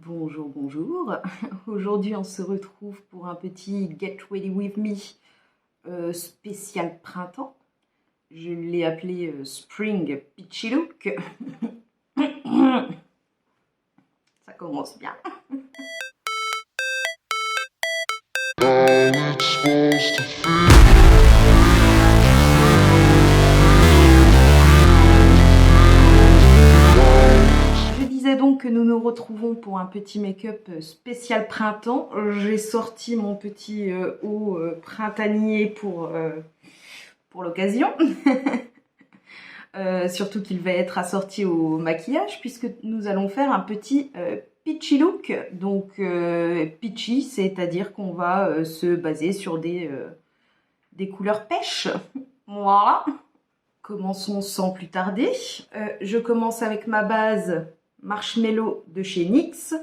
Bonjour, bonjour. Aujourd'hui, on se retrouve pour un petit Get Ready With Me spécial printemps. Je l'ai appelé Spring Peachy Look. Ça commence bien. Donc que nous nous retrouvons pour un petit make-up spécial printemps. J'ai sorti mon petit haut printanier pour l'occasion. Surtout qu'il va être assorti au maquillage puisque nous allons faire un petit peachy look. Donc peachy, c'est-à-dire qu'on va se baser sur des couleurs pêche. Voilà. Commençons sans plus tarder. Je commence avec ma base Marshmallow de chez NYX.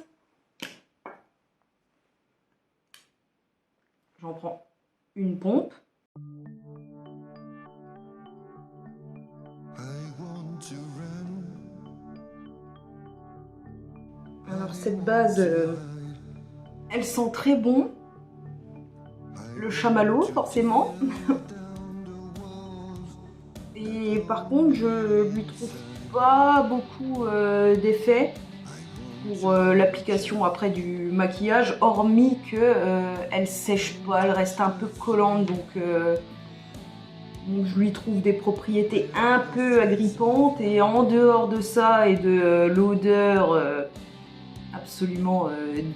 J'en prends une pompe. Alors cette base, elle sent très bon. Le chamallow forcément. Et par contre, je lui trouve pas beaucoup d'effet pour l'application après du maquillage, hormis que elle sèche pas, elle reste un peu collante, donc je lui trouve des propriétés un peu agrippantes. Et en dehors de ça et de l'odeur absolument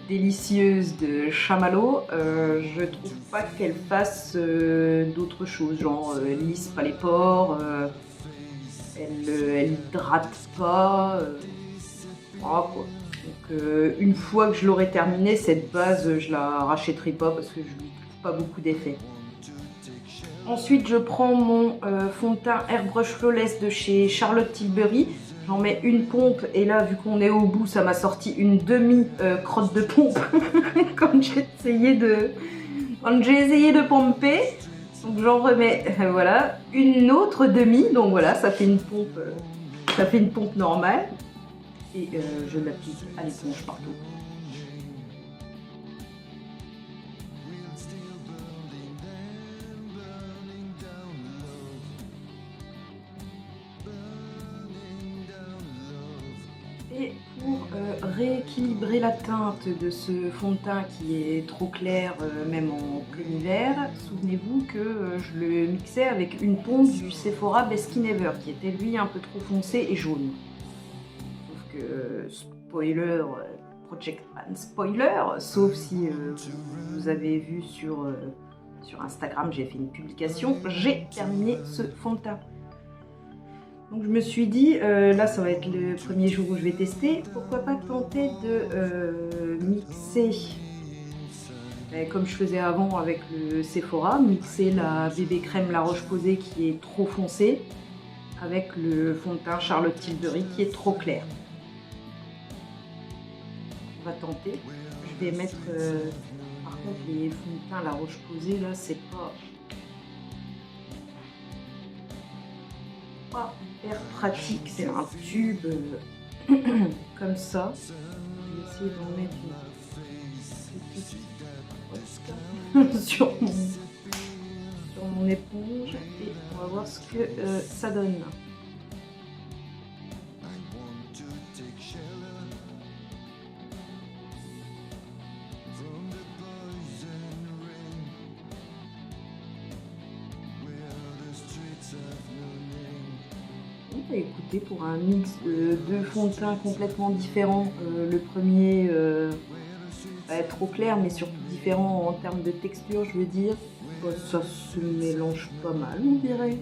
délicieuse de chamallow, je trouve pas qu'elle fasse d'autres choses, genre lisse pas les pores. Elle hydrate pas, voilà quoi. Donc une fois que je l'aurai terminée, cette base, je la rachèterai pas parce que je lui trouve pas beaucoup d'effet. Ensuite, je prends mon fond de teint Airbrush Flawless de chez Charlotte Tilbury. J'en mets une pompe et là, vu qu'on est au bout, ça m'a sorti une demi crotte de pompe quand j'ai essayé de pomper. Donc j'en remets, voilà, une autre demi, donc voilà, ça fait une pompe normale. Et je l'applique à l'éponge partout. Et pour rééquilibrer la teinte de ce fond de teint qui est trop clair, même en plein hiver, souvenez-vous que je le mixais avec une pompe du Sephora Best Skin Ever qui était lui un peu trop foncé et jaune. Sauf que, spoiler, Project Man spoiler, sauf si vous avez vu sur Instagram, j'ai fait une publication, j'ai terminé ce fond de teint. Donc je me suis dit, là ça va être le premier jour où je vais tester, pourquoi pas tenter de mixer, comme je faisais avant avec le Sephora, mixer la bébé crème La Roche-Posay qui est trop foncée avec le fond de teint Charlotte Tilbury qui est trop clair. On va tenter. Je vais mettre, par contre les fonds de teint La Roche-Posay là c'est pas hyper pratique, c'est un tube comme ça. Je vais essayer d'en mettre une petite sur mon éponge et on va voir ce que ça donne. Écoutez, pour un mix de deux fonds de teint complètement différents, le premier trop clair mais surtout différent en termes de texture, je veux dire, ça se mélange pas mal on dirait.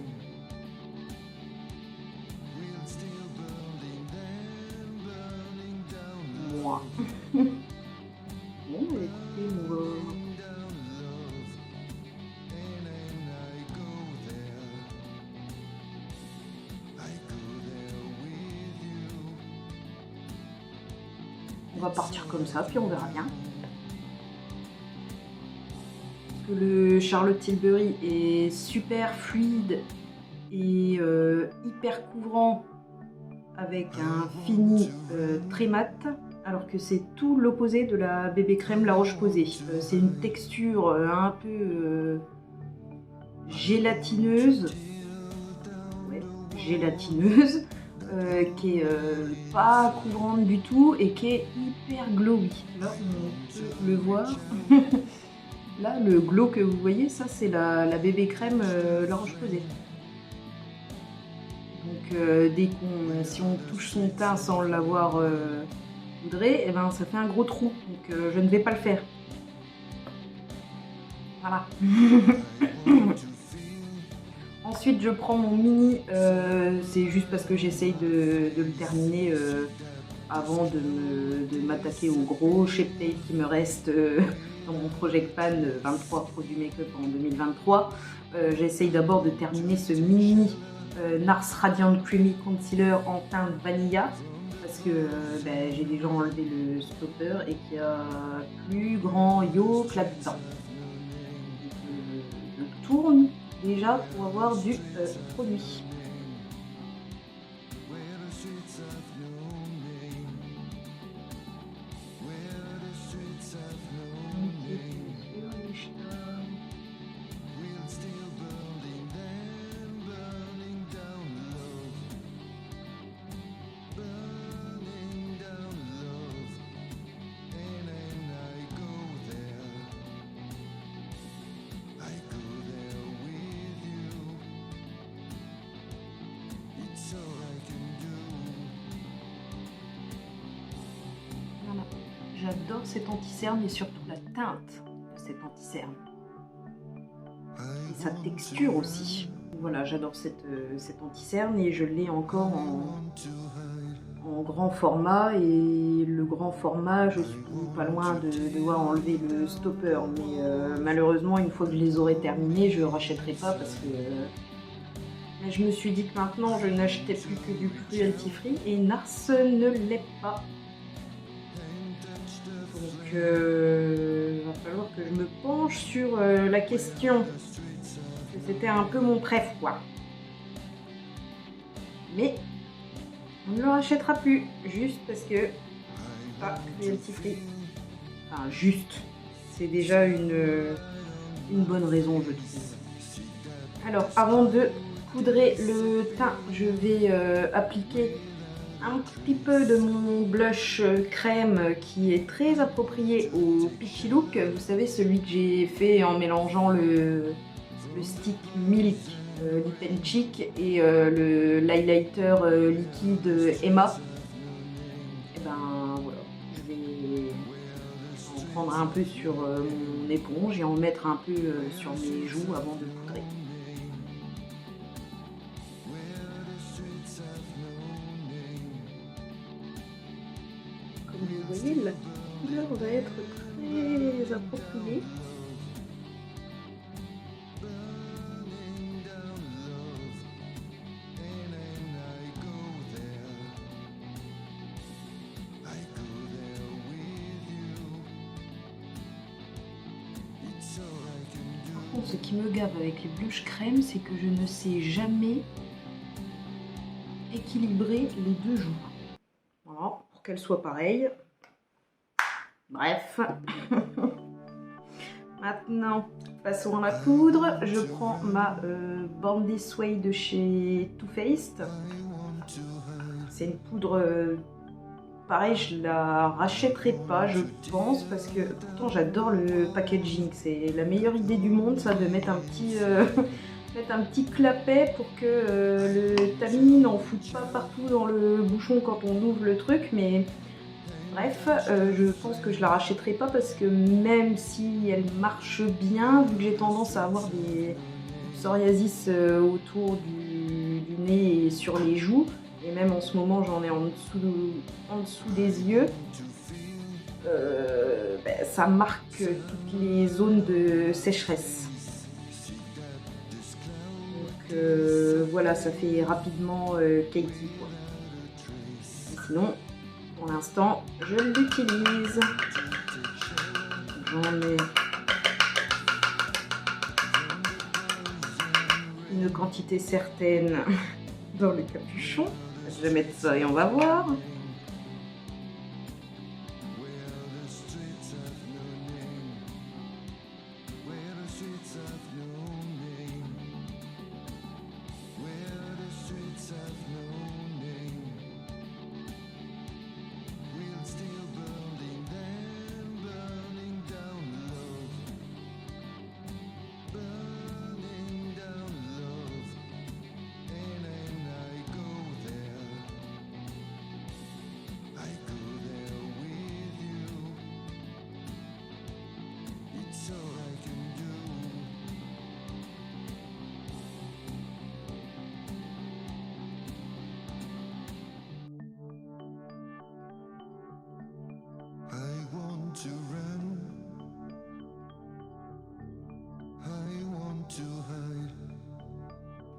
Moi. Bon, écoutez, on va... On va partir comme ça, puis on verra bien. Parce que le Charlotte Tilbury est super fluide et hyper couvrant avec un fini très mat. alors que c'est tout l'opposé de la bébé crème La Roche-Posay. C'est une texture un peu gélatineuse, ouais, gélatineuse, qui est pas couvrante du tout et qui est hyper glowy. Là, on peut le voir. Là, le glow que vous voyez, ça c'est la bébé crème La Roche-Posay. Donc si on touche son teint sans l'avoir poudré, eh ben, ça fait un gros trou. Donc je ne vais pas le faire. Voilà. Ensuite, je prends mon mini. C'est juste parce que j'essaye de le terminer avant de m'attaquer au gros shape tape qui me reste dans mon Project Pan 23 produits make-up en 2023. J'essaye d'abord de terminer ce mini NARS Radiant Creamy Concealer en teinte vanilla parce que j'ai déjà enlevé le stopper et qu'il y a plus grand yolk là-dedans. Je tourne déjà pour avoir du produit. J'adore cet anti-cerne et surtout la teinte de cet anti-cerne. Et sa texture aussi. Voilà, j'adore cet anti-cerne et je l'ai encore en grand format. Et le grand format, je suis pas loin de devoir enlever le stopper. Mais malheureusement, une fois que je les aurai terminés, je ne rachèterai pas parce que je me suis dit que maintenant, je n'achetais plus que du cruelty-free et NARS ne l'est pas. Donc il va falloir que je me penche sur la question. C'était un peu mon préf quoi. Mais on ne le rachètera plus. Juste parce que pas cruelty free. Enfin juste. C'est déjà une bonne raison je trouve. Alors avant de poudrer le teint, je vais appliquer un petit peu de mon blush crème qui est très approprié au Peachy Look. Vous savez, celui que j'ai fait en mélangeant le stick Milk Lip and Cheek et l'highlighter liquide Emma. Et ben voilà, je vais en prendre un peu sur mon éponge et en mettre un peu sur mes joues avant de poudrer. Comme vous voyez, la couleur va être très appropriée. Par contre, ce qui me gave avec les blushs crème, c'est que je ne sais jamais équilibrer les deux joues. Voilà, pour qu'elles soient pareilles. Bref. Maintenant, passons à la poudre. Je prends ma Born This Way de chez Too Faced. C'est une poudre, pareil, je la rachèterai pas, je pense, parce que pourtant j'adore le packaging. C'est la meilleure idée du monde, ça, de mettre un petit, mettre un petit clapet pour que le tamis n'en foute pas partout dans le bouchon quand on ouvre le truc. Mais bref, je pense que je la rachèterai pas parce que même si elle marche bien, vu que j'ai tendance à avoir des psoriasis autour du nez et sur les joues, et même en ce moment j'en ai en dessous des yeux, ça marque toutes les zones de sécheresse. Donc voilà, ça fait rapidement cakey quoi. Sinon, pour l'instant, je l'utilise. J'en mets une quantité certaine dans le capuchon. Je vais mettre ça et on va voir.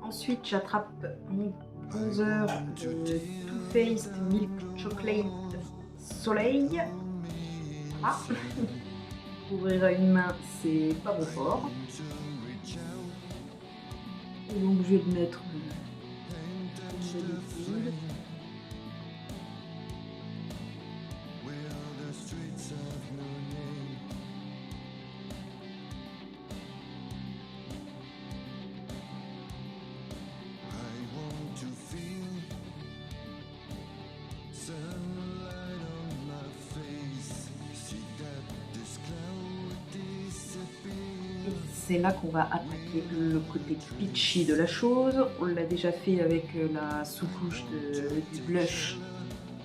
Ensuite, j'attrape mon bronzer de Too Faced Milk Chocolate Soleil. Voilà. Ouvrir à une main, c'est pas bon fort. Et donc, je vais le mettre comme d'habitude. C'est là qu'on va attaquer le côté pitchy de la chose. On l'a déjà fait avec la sous-couche du blush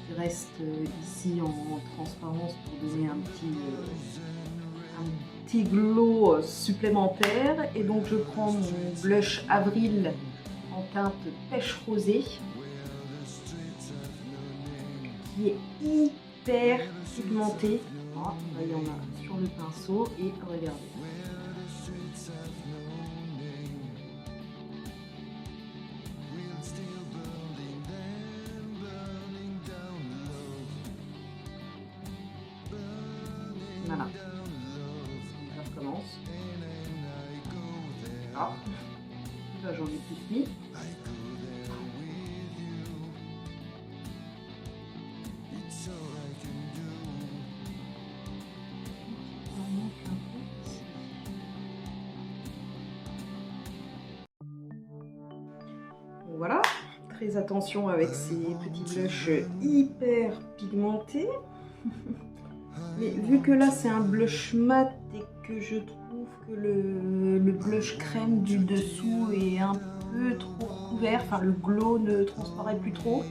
qui reste ici en transparence pour donner un petit glow supplémentaire. Et donc je prends mon blush Avril en teinte pêche rosée qui est hyper pigmenté. Voilà, là, il y en a sur le pinceau et regardez. Voilà, je recommence. Ah, là j'en ai plus mis. Voilà, très attention avec ces petits blushs hyper pigmentés. Mais vu que là c'est un blush mat et que je trouve que le blush crème du dessous est un peu trop couvert, enfin le glow ne transparaît plus trop,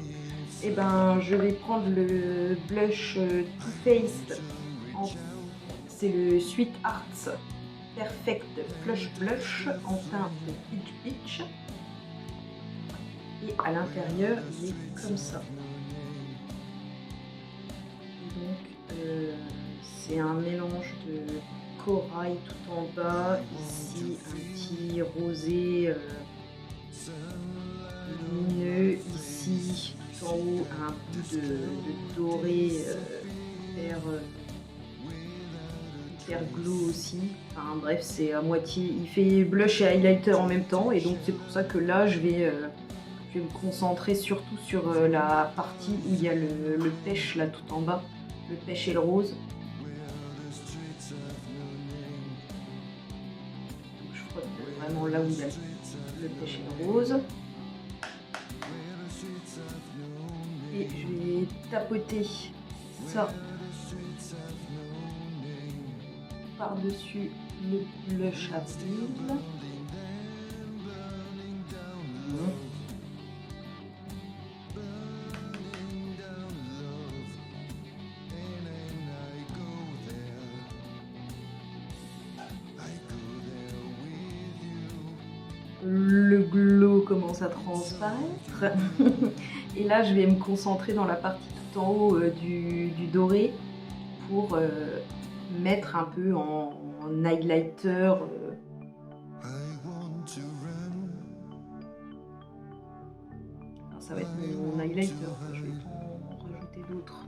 et ben je vais prendre le blush Too Faced, c'est le Sweet Hearts Perfect Flush Blush en teinte Peach Peach. Et à l'intérieur, il est comme ça. Donc, c'est un mélange de corail tout en bas, ici un petit rosé lumineux, ici tout en haut un peu de doré hyper glow aussi. Enfin bref, c'est à moitié, il fait blush et highlighter en même temps, et donc c'est pour ça que là je vais me concentrer surtout sur la partie où il y a le pêche là tout en bas, le pêche et le rose. Donc je frotte vraiment là où il y a le pêche et le rose. Et je vais tapoter ça par-dessus le blush à Avril. Le glow commence à transparaître. Et là, je vais me concentrer dans la partie tout en haut du doré pour mettre un peu en highlighter. Alors, ça va être mon highlighter, je vais pas en rajouter d'autres.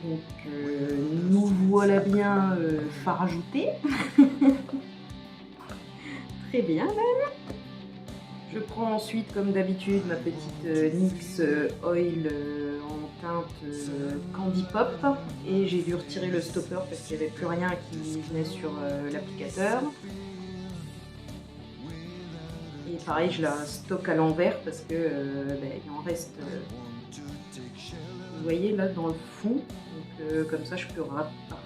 Donc nous voilà bien farajoutés. Très bien même. Je prends ensuite comme d'habitude ma petite NYX Oil en teinte Candy Pop et j'ai dû retirer le stopper parce qu'il n'y avait plus rien qui venait sur l'applicateur. Et pareil, je la stocke à l'envers parce que il en reste, vous voyez là dans le fond, donc comme ça je peux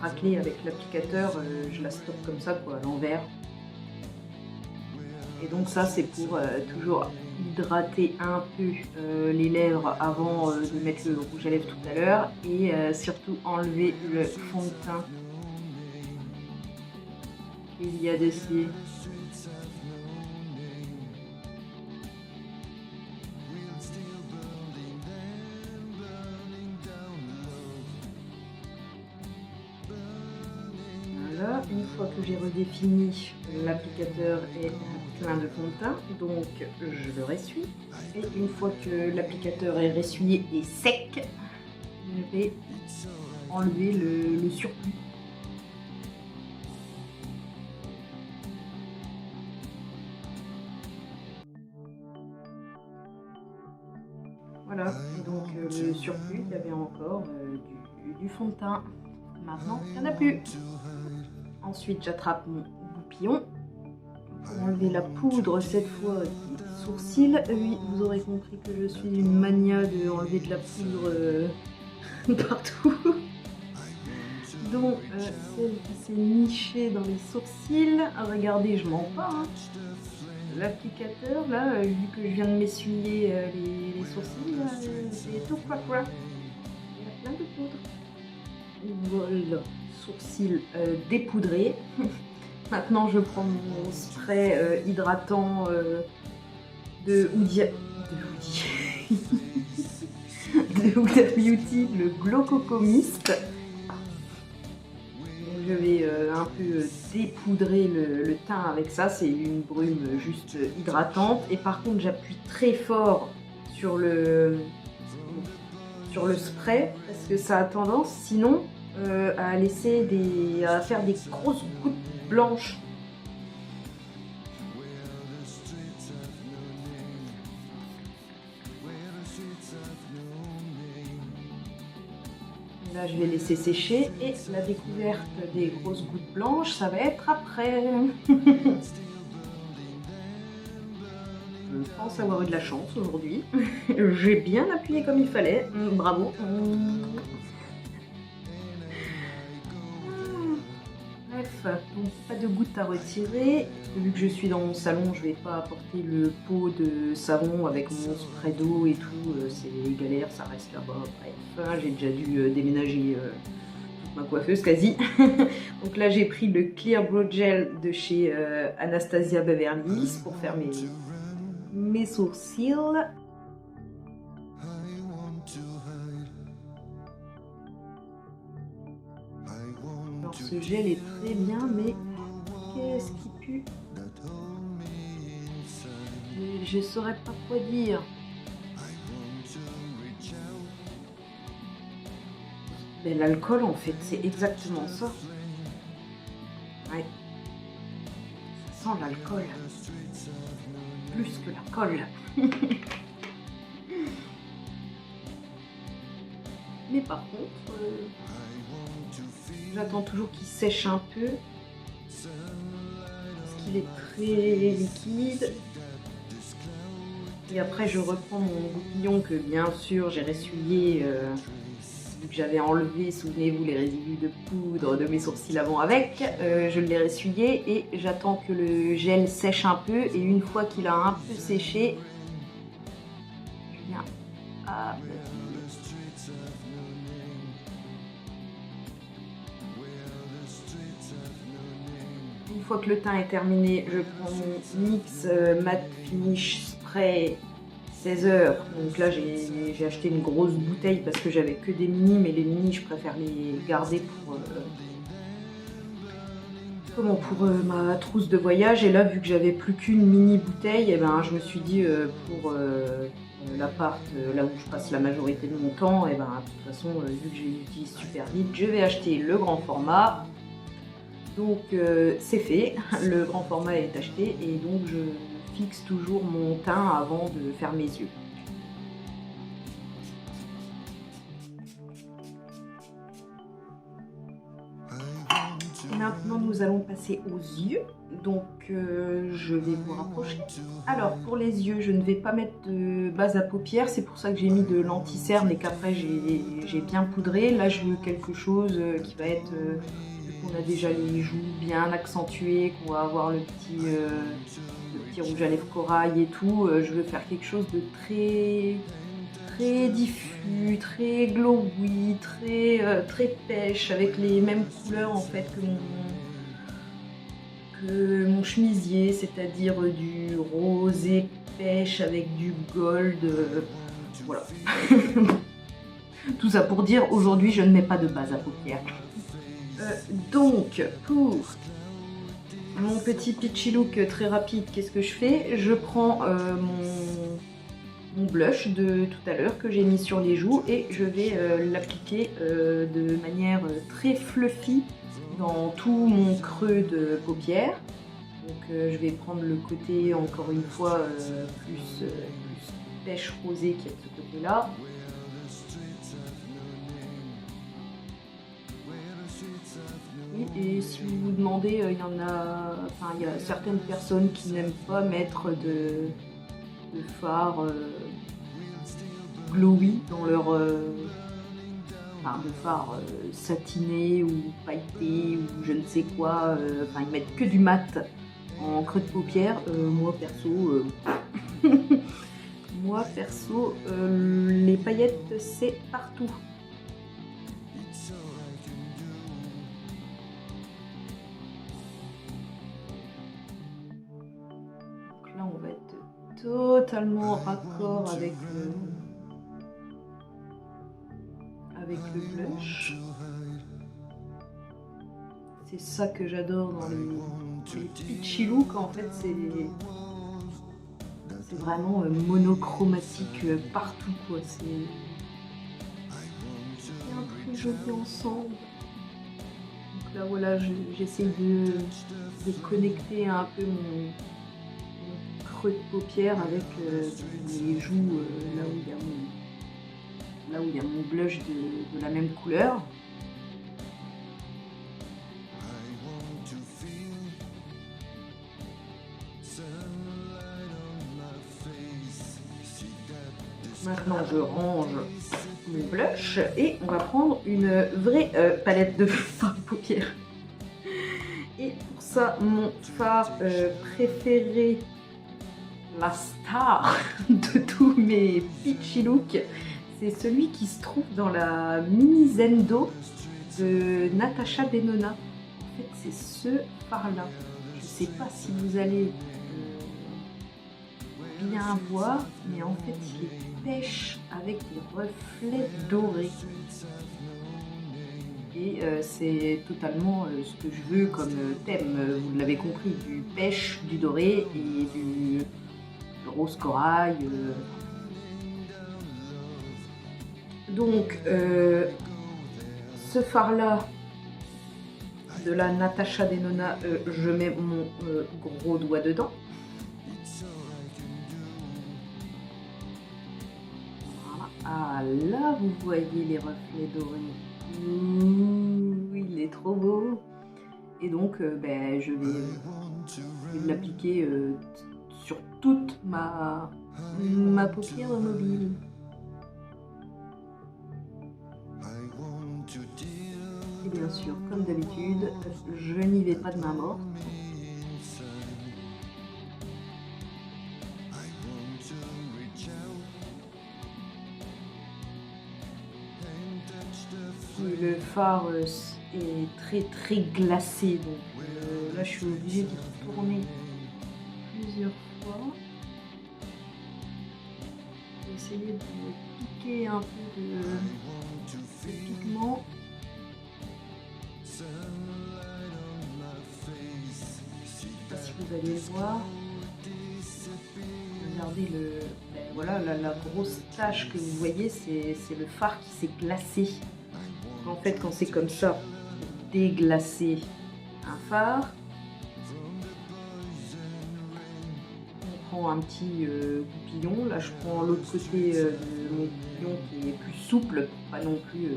racler avec l'applicateur, je la stocke comme ça quoi, à l'envers. Et donc ça c'est pour toujours hydrater un peu les lèvres avant de mettre le rouge à lèvres tout à l'heure et surtout enlever le fond de teint qu'il y a dessus. Voilà, une fois que j'ai redéfini l'applicateur est plein de fond de teint, donc je le ressuie. Et une fois que l'applicateur est ressuyé et sec, je vais enlever le surplus. Voilà, et donc le surplus, il y avait encore du fond de teint. Maintenant, il n'y en a plus. Ensuite, j'attrape mon goupillon pour enlever la poudre, cette fois des sourcils. Oui, vous aurez compris que je suis une mania de enlever de la poudre partout. Donc, celle qui s'est nichée dans les sourcils. Ah, regardez, je mens pas. Hein. L'applicateur, là, vu que je viens de m'essuyer les sourcils, c'est tout cracra. Il y a plein de poudre. Voilà, sourcils dépoudrés. Maintenant, je prends mon spray hydratant de Huda Beauty, le Glow Coco Mist. Je vais un peu dépoudrer le teint avec ça, c'est une brume juste hydratante. Et par contre, j'appuie très fort sur le spray parce que ça a tendance sinon à à faire des grosses gouttes blanches. Là, je vais laisser sécher et la découverte des grosses gouttes blanches, ça va être après. Je pense avoir eu de la chance aujourd'hui. J'ai bien appuyé comme il fallait. Bravo. Bref, donc pas de gouttes à retirer. Vu que je suis dans mon salon, je vais pas apporter le pot de savon avec mon spray d'eau et tout. C'est galère, ça reste là-bas. Bref, j'ai déjà dû déménager toute ma coiffeuse quasi. Donc là, j'ai pris le Clear Brow Gel de chez Anastasia Beverly Hills pour faire mes sourcils. Alors ce gel est très bien, mais qu'est-ce qui pue? Je saurais pas quoi dire. Mais l'alcool en fait, c'est exactement ça. Ouais. Ça sent l'alcool. Plus que la colle. Mais par contre, j'attends toujours qu'il sèche un peu. Parce qu'il est très liquide. Et après, je reprends mon goupillon que bien sûr j'ai ressuyé. Vu que j'avais enlevé, souvenez-vous, les résidus de poudre de mes sourcils avant avec, je l'ai ressuyé et j'attends que le gel sèche un peu et une fois qu'il a un peu séché, je viens appliquer. Une fois que le teint est terminé, je prends mon NYX Matte Finish Spray 16 heures. Donc là, j'ai acheté une grosse bouteille parce que j'avais que des mini, mais les mini, je préfère les garder pour ma trousse de voyage. Et là, vu que j'avais plus qu'une mini bouteille, et ben, je me suis dit pour l'appart là où je passe la majorité de mon temps, et ben de toute façon, vu que je l'utilise super vite, je vais acheter le grand format. Donc c'est fait, le grand format est acheté et donc je fixe toujours mon teint avant de faire mes yeux. Et maintenant nous allons passer aux yeux, donc je vais vous rapprocher. Alors pour les yeux, je ne vais pas mettre de base à paupières, c'est pour ça que j'ai mis de l'anti-cerne et qu'après j'ai bien poudré. Là je veux quelque chose qui va être, on a déjà les joues bien accentuées, qu'on va avoir le petit rouge à lèvres corail et tout. Je veux faire quelque chose de très diffus, très glowy, très pêche, avec les mêmes couleurs en fait que mon chemisier, c'est-à-dire du rosé pêche avec du gold. Voilà. Tout ça pour dire, aujourd'hui je ne mets pas de base à paupières. Donc, pour mon petit peachy look très rapide, qu'est-ce que je fais? Je prends mon blush de tout à l'heure que j'ai mis sur les joues et je vais l'appliquer de manière très fluffy dans tout mon creux de paupières. Donc je vais prendre le côté, encore une fois, plus pêche rosée qui est de ce côté-là. Et si vous vous demandez, il y a certaines personnes qui n'aiment pas mettre de fard glowy dans leur de fard satiné ou pailleté ou je ne sais quoi. Ils mettent que du mat en creux de paupières. Moi perso, les paillettes c'est partout. Là on va être totalement raccord avec le blush. C'est ça que j'adore dans les peachy look, en fait c'est vraiment monochromatique partout quoi. C'est un très joli ensemble. Donc là voilà, j'essaie de connecter un peu mon creux de paupière avec les joues là où il y a mon blush de la même couleur. Maintenant je range mon blush et on va prendre une vraie palette de fard de paupières. Et pour ça, mon fard préféré, la star de tous mes peachy looks, c'est celui qui se trouve dans la mini Zendo de Natasha Denona. En fait, c'est ce fard-là. Je ne sais pas si vous allez bien voir, mais en fait, il est pêche avec des reflets dorés. Et c'est totalement ce que je veux comme thème, vous l'avez compris, du pêche, du doré et du rose corail. Donc ce fard là de la Natasha Denona, je mets mon gros doigt dedans. Voilà. Ah là vous voyez les reflets dorés. Ouh, il est trop beau. Et donc je vais l'appliquer sur toute ma paupière mobile. Et bien sûr, comme d'habitude, je n'y vais pas de main morte. Le fard est très glacé, donc là je suis obligée d'y retourner plusieurs fois. J'ai essayé de piquer un peu de pigment. Je ne sais pas si vous allez le voir. regardez voilà, la grosse tache que vous voyez, c'est le fard qui s'est glacé. En fait, quand c'est comme ça, déglacer un phare, on prend un petit goupillon. Là, je prends l'autre côté de mon goupillon qui est plus souple, pour pas non plus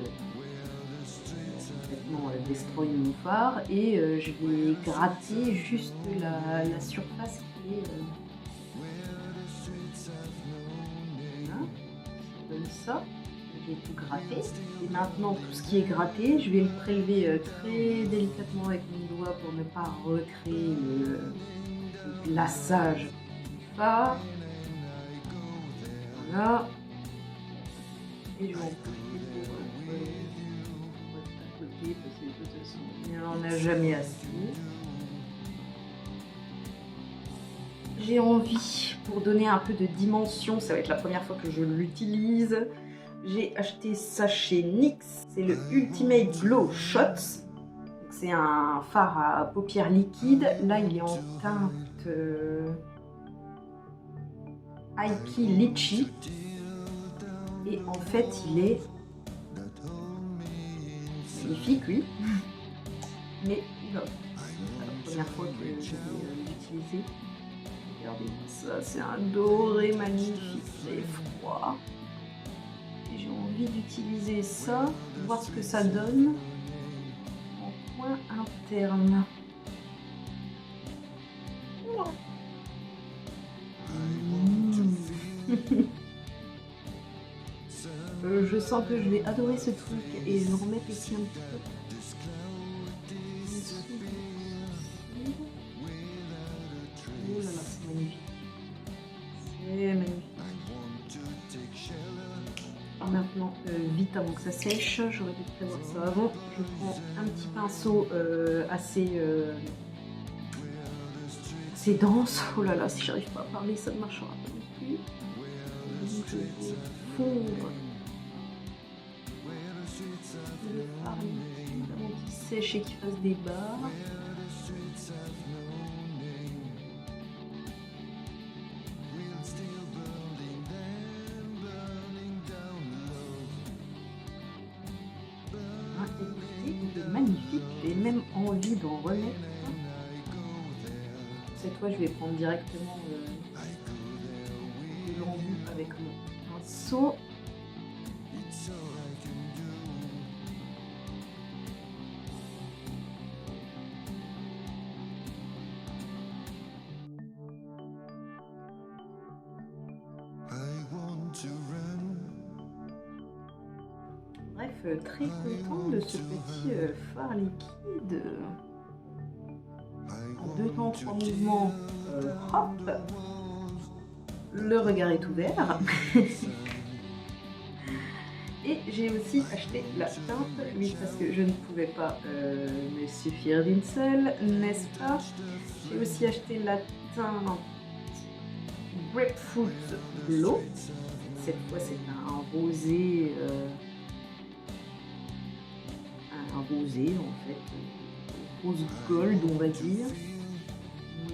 complètement destroy mon phare, et je vais gratter juste la surface qui est voilà, ça donne ça. J'ai tout gratté, et maintenant tout ce qui est gratté, je vais le prélever très délicatement avec mon doigt pour ne pas recréer le glaçage du phare. Voilà, et je vais en profiter pour à côté, parce que de toute façon il n'en a jamais assez. J'ai envie, pour donner un peu de dimension, ça va être la première fois que je l'utilise, j'ai acheté ça chez NYX, c'est le Ultimate Glow Shots. C'est un fard à paupières liquides. Là, il est en teinte Aiki Litchi. Et en fait, il est magnifique, oui. Mais il offre. C'est la première fois que je vais l'utiliser. Regardez ça, c'est un doré magnifique, très froid. Et j'ai envie d'utiliser ça, voir ce que ça donne en coin interne. Je sens que je vais adorer ce truc et je vais en remettre ici un petit peu. Oh là là, c'est magnifique. C'est magnifique. Maintenant, vite avant que ça sèche, j'aurais dû prévoir ça avant. Je prends un petit pinceau assez dense. Oh là là, si j'arrive pas à parler, ça ne marchera pas non plus. Donc je vais fondre le fard liquide avant qu'il sèche et qu'il fasse des barres. Il est magnifique, j'ai même envie d'en remettre. Cette fois, je vais prendre directement de l'embout avec mon pinceau. Bref, très content de ce petit fard liquide. En 2 temps, 3 mouvements, hop, le regard est ouvert. Et j'ai aussi acheté la teinte, oui, parce que je ne pouvais pas me suffire d'une seule, n'est-ce pas? J'ai aussi acheté la teinte Grapefruit Glow. Cette fois, c'est un rosé, en fait, rose gold, on va dire.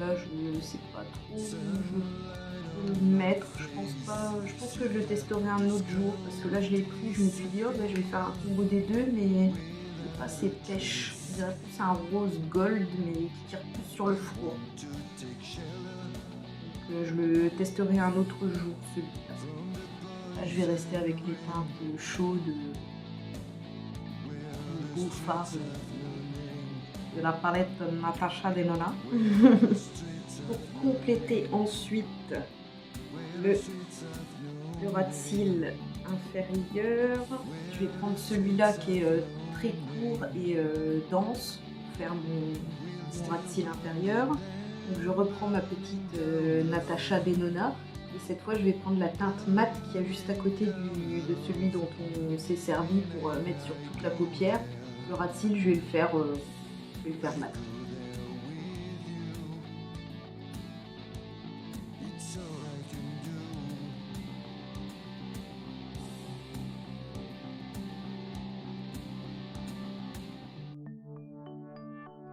Là, je ne sais pas trop où je peux le mettre. Je pense que je le testerai un autre jour, parce que là, je l'ai pris, je me suis dit, oh, bah, je vais faire un combo des deux, mais c'est pas assez pêche. Je dirais plus un rose gold, mais qui tire plus sur le four. Donc, je le testerai un autre jour, celui-là. Là, je vais rester avec les teintes chaudes, beau fard de la palette Natasha Denona. Pour compléter ensuite le ras de cils inférieur, je vais prendre celui-là qui est très court et dense pour faire mon ras de cils inférieur. Donc je reprends ma petite Natasha Denona. Et cette fois, je vais prendre la teinte mat qui est juste à côté de celui dont on s'est servi pour mettre sur toute la paupière. Le ras de cils, je vais le faire mat.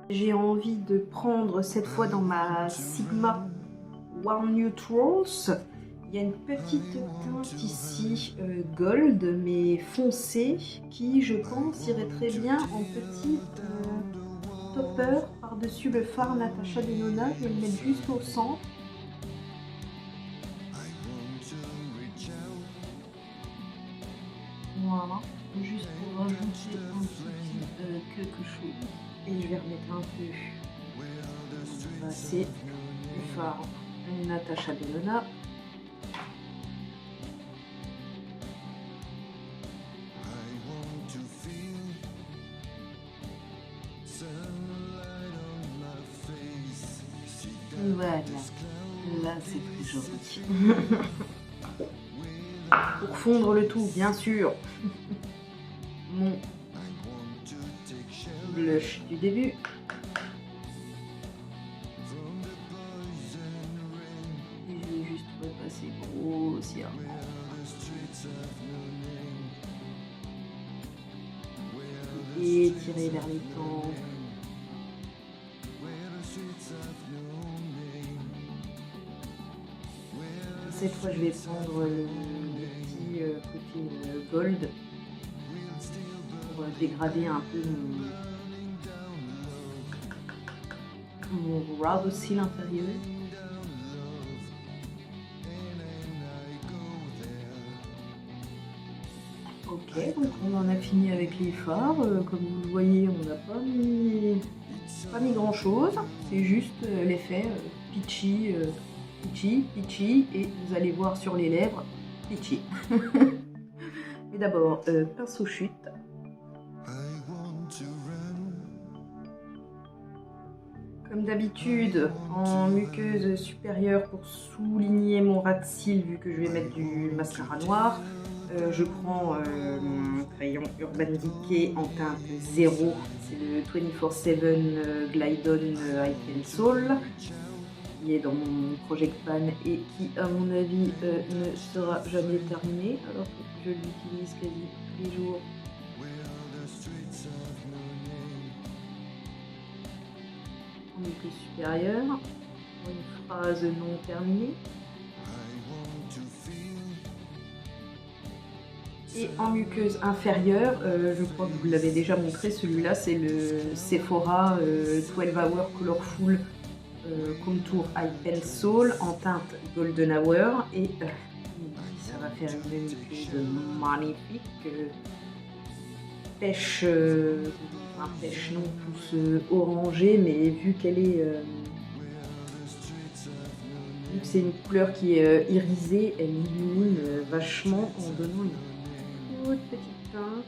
J'ai envie de prendre cette fois dans ma Sigma One Neutrals Il y a une petite teinte ici gold mais foncée qui je pense irait très bien en petit topper par-dessus le fard Natasha Denona. Je vais le mettre juste au centre. Voilà, juste pour rajouter un petit quelque chose. Et je vais remettre un peu. On va passer du fard Natasha Denona. Voilà, là c'est très joli. Pour fondre le tout, bien sûr, mon blush du début. Et je vais juste repasser grossièrement. Et tirer vers les tempes. Cette fois, je vais prendre le petit côté gold pour dégrader un peu mon brow de cils inférieur. Ok, donc on en a fini avec les fards. Comme vous le voyez, on n'a pas mis grand chose. C'est juste l'effet peachy. Peachy, et vous allez voir sur les lèvres, peachy. Mais d'abord, pinceau chute. Comme d'habitude, en muqueuse supérieure pour souligner mon ras de cils, vu que je vais mettre du mascara noir. Je prends mon crayon Urban Decay en teinte 0. C'est le 24/7 Glide On Eye Pencil. Qui est dans mon Project Pan et qui à mon avis ne sera jamais terminé alors que je l'utilise quasi tous les jours. En muqueuse supérieure, une phrase non terminée. Et en muqueuse inférieure, je crois que vous l'avez déjà montré, celui-là c'est le Sephora 12 Hour Colorful Contour Eye Pencil en teinte Golden Hour, et ça va faire une muqueuse magnifique, pêche, pêche non plus orangée, mais vu qu'elle est vu que c'est une couleur qui est irisée, elle illumine vachement en donnant une toute petite teinte.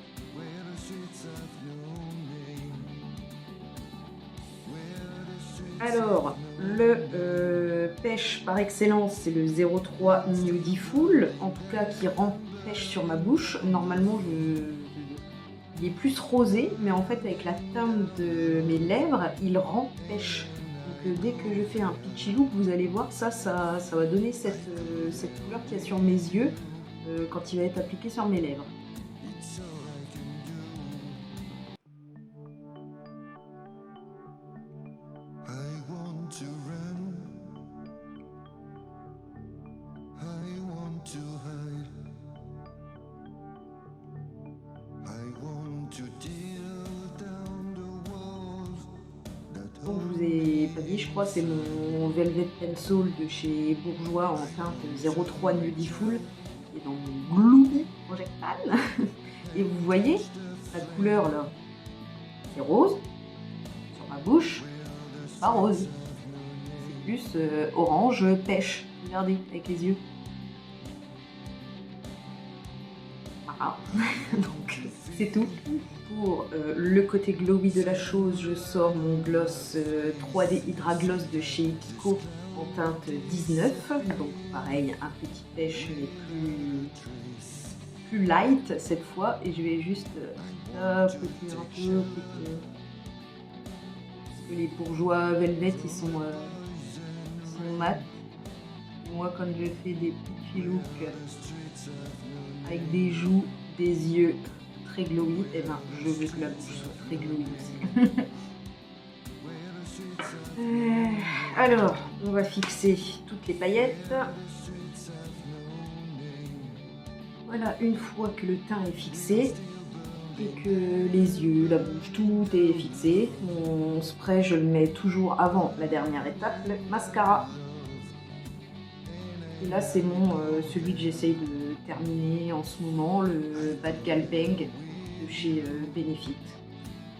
Alors, le pêche par excellence, c'est le 03 Nudiful, en tout cas qui rend pêche sur ma bouche. Normalement, il est plus rosé, mais en fait, avec la teinte de mes lèvres, il rend pêche. Donc, dès que je fais un peachy look, vous allez voir, ça va donner cette couleur qu'il y a sur mes yeux quand il va être appliqué sur mes lèvres. Donc, je vous ai pas dit, je crois, c'est mon Velvet Pencil de chez Bourjois en teinte 03 Nudiful qui est dans mon Gloomy Project Pan. Et vous voyez, la couleur là, c'est rose. Sur ma bouche, c'est pas rose. C'est plus orange pêche. Regardez avec les yeux. Voilà. Donc c'est tout. Pour le côté glowy de la chose, je sors mon gloss 3D Hydra Gloss de chez Kiko en teinte 19. Donc pareil, un petit pêche mais plus light cette fois. Et je vais juste tapoter un peu. Parce que les bourgeois Velvet, ils sont mat. Moi, quand je fais des petits looks avec des joues, des yeux très glowy, et ben je veux que la bouche soit très glowy aussi. Alors, on va fixer toutes les paillettes. Voilà, une fois que le teint est fixé et que les yeux, la bouche, tout est fixé, mon spray, je le mets toujours avant la dernière étape, le mascara. Et là, c'est celui que j'essaye de terminer en ce moment, le Bad Gal Bang de chez Benefit.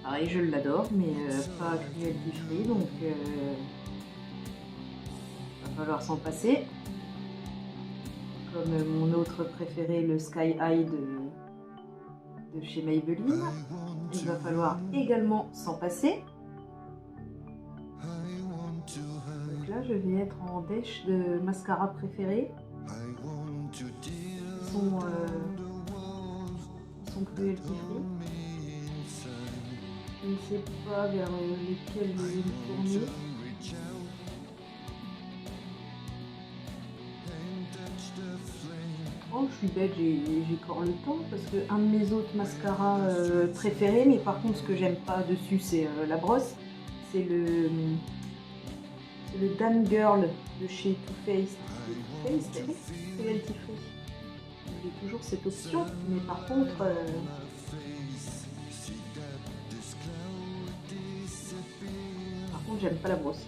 Pareil, je l'adore, mais pas cruelty free, donc va falloir s'en passer. Comme mon autre préféré, le Sky High de chez Maybelline. Il va falloir également s'en passer. Donc là, je vais être en dèche de mascara préféré. Ils sont cruelty free. Je ne sais pas vers lesquels je vais me tourner. Oh, je suis bête, j'ai encore le temps parce que un de mes autres mascaras préférés, mais par contre ce que j'aime pas dessus c'est la brosse, c'est le Dan Girl de chez Too Faced. Cruelty free. J'ai toujours cette option, mais par contre j'aime pas la brosse.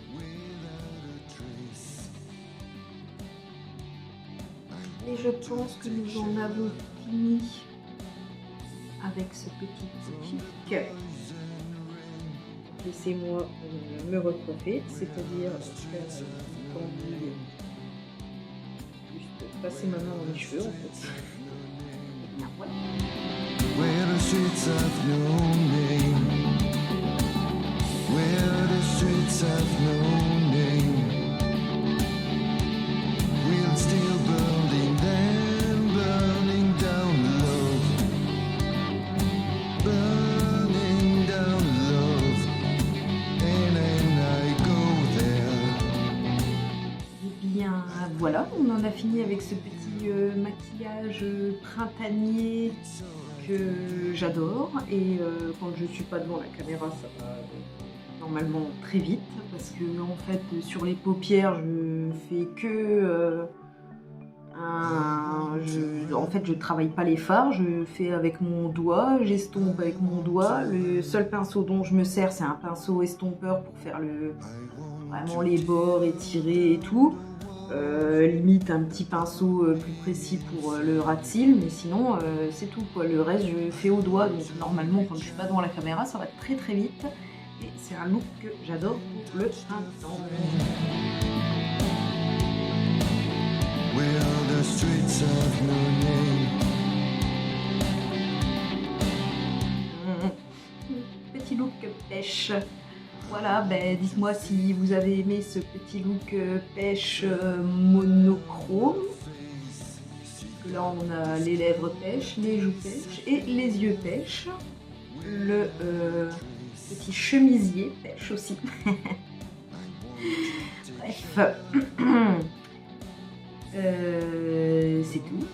Et je pense que nous en avons fini avec ce petit pic. Laissez-moi me recoiffer, c'est-à-dire juste passer ma main dans mes cheveux en fait. Et bien voilà. Voilà, on en a fini avec ce petit maquillage printanier que j'adore et quand je suis pas devant la caméra ça va normalement très vite parce que en fait sur les paupières je fais que en fait je travaille pas les fards, je fais avec mon doigt, j'estompe avec mon doigt. Le seul pinceau dont je me sers c'est un pinceau estompeur pour faire vraiment les bords étirés et tout. Limite un petit pinceau plus précis pour le ras de cils, mais sinon c'est tout quoi. Le reste je fais au doigt, donc normalement quand je suis pas devant la caméra ça va très très vite et c'est un look que j'adore pour le printemps. Petit look pêche. Voilà, ben dites-moi si vous avez aimé ce petit look pêche monochrome. Là on a les lèvres pêche, les joues pêche et les yeux pêche. Le petit chemisier pêche aussi. Bref, c'est tout.